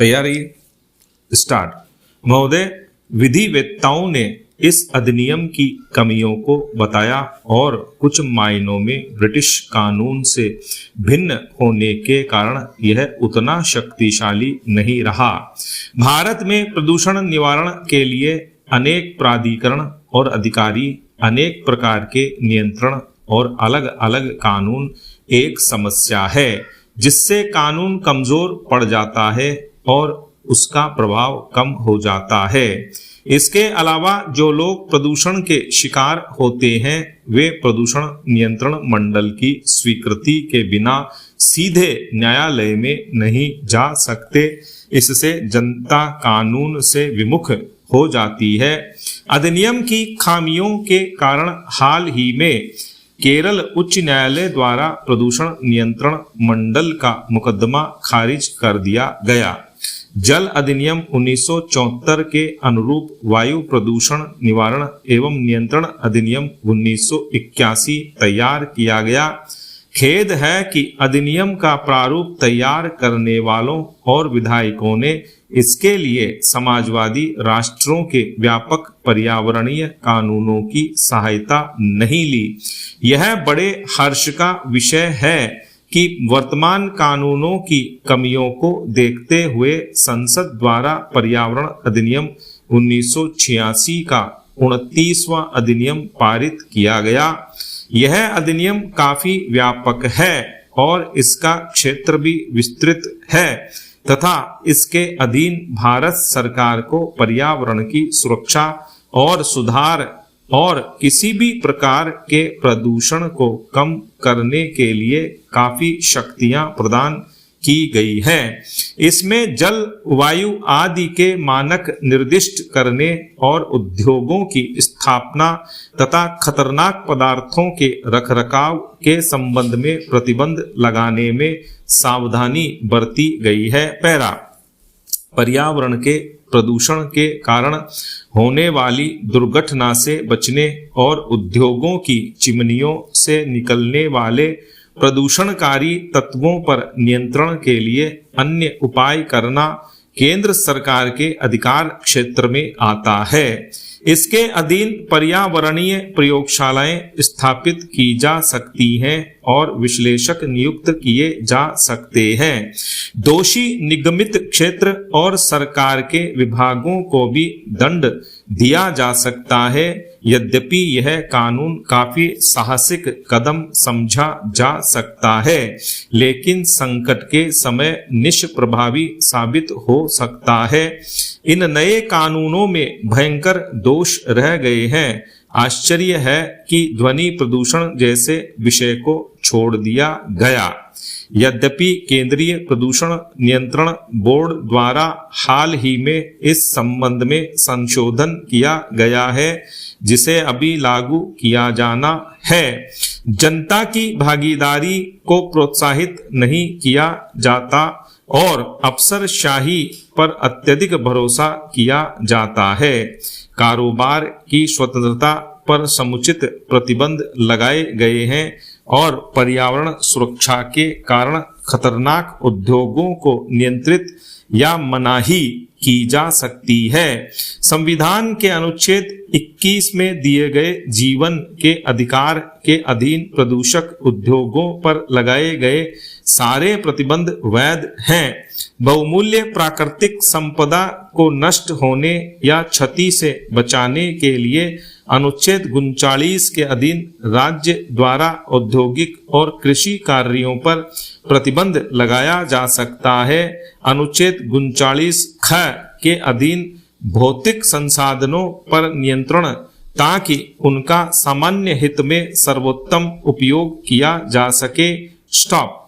तैयारी स्टार्ट। महोदय, विधिवेत्ताओं ने इस अधिनियम की कमियों को बताया और कुछ मायनों में ब्रिटिश कानून से भिन्न होने के कारण यह उतना शक्तिशाली नहीं रहा। भारत में प्रदूषण निवारण के लिए अनेक प्राधिकरण और अधिकारी, अनेक प्रकार के नियंत्रण और अलग अलग कानून एक समस्या है जिससे कानून कमजोर पड़ जाता है और उसका प्रभाव कम हो जाता है। इसके अलावा जो लोग प्रदूषण के शिकार होते हैं वे प्रदूषण नियंत्रण मंडल की स्वीकृति के बिना सीधे न्यायालय में नहीं जा सकते। इससे जनता कानून से विमुख हो जाती है। अधिनियम की खामियों के कारण हाल ही में केरल उच्च न्यायालय द्वारा प्रदूषण नियंत्रण मंडल का मुकदमा खारिज कर दिया गया। जल अधिनियम 1974 के अनुरूप वायु प्रदूषण निवारण एवं नियंत्रण अधिनियम 1981 तैयार किया गया। खेद है कि अधिनियम का प्रारूप तैयार करने वालों और विधायकों ने इसके लिए समाजवादी राष्ट्रों के व्यापक पर्यावरणीय कानूनों की सहायता नहीं ली। यह बड़े हर्ष का विषय है कि वर्तमान कानूनों की कमियों को देखते हुए संसद द्वारा पर्यावरण अधिनियम 1986 का 29वां अधिनियम पारित किया गया। यह अधिनियम काफी व्यापक है और इसका क्षेत्र भी विस्तृत है तथा इसके अधीन भारत सरकार को पर्यावरण की सुरक्षा और सुधार और किसी भी प्रकार के प्रदूषण को कम करने के लिए काफी शक्तियां प्रदान की गई है। इसमें जल, वायु आदि के मानक निर्दिष्ट करने और उद्योगों की स्थापना तथा खतरनाक पदार्थों के रखरखाव के संबंध में प्रतिबंध लगाने में सावधानी बरती गई है। पैरा, पर्यावरण के प्रदूषण के कारण होने वाली दुर्घटना से बचने और उद्योगों की चिमनियों से निकलने वाले प्रदूषणकारी तत्वों पर नियंत्रण के लिए अन्य उपाय करना केंद्र सरकार के अधिकार क्षेत्र में आता है। इसके अधीन पर्यावरणीय प्रयोगशालाएं स्थापित की जा सकती हैं और विश्लेषक नियुक्त किए जा सकते हैं। दोषी निगमित क्षेत्र और सरकार के विभागों को भी दंड दिया जा सकता है। यद्यपि यह कानून काफी साहसिक कदम समझा जा सकता है, लेकिन संकट के समय निष्प्रभावी साबित हो सकता है। इन नए कानूनों में भयंकर दोष रह गए हैं। आश्चर्य है कि ध्वनि प्रदूषण जैसे विषय को छोड़ दिया गया। यद्यपि केंद्रीय प्रदूषण नियंत्रण बोर्ड द्वारा हाल ही में इस संबंध में संशोधन किया गया है जिसे अभी लागू किया जाना है। जनता की भागीदारी को प्रोत्साहित नहीं किया जाता और अफसरशाही पर अत्यधिक भरोसा किया जाता है। कारोबार की स्वतंत्रता पर समुचित प्रतिबंध लगाए गए हैं और पर्यावरण सुरक्षा के कारण खतरनाक उद्योगों को नियंत्रित या मनाही की जा सकती है। संविधान के अनुच्छेद 21 में दिए गए जीवन के अधिकार के अधीन प्रदूषक उद्योगों पर लगाए गए सारे प्रतिबंध वैध हैं। बहुमूल्य प्राकृतिक संपदा को नष्ट होने या क्षति से बचाने के लिए अनुच्छेद 39 के अधीन राज्य द्वारा औद्योगिक और कृषि कार्यों पर प्रतिबंध लगाया जा सकता है। अनुच्छेद 39 ख के अधीन भौतिक संसाधनों पर नियंत्रण ताकि उनका सामान्य हित में सर्वोत्तम उपयोग किया जा सके। स्टॉप।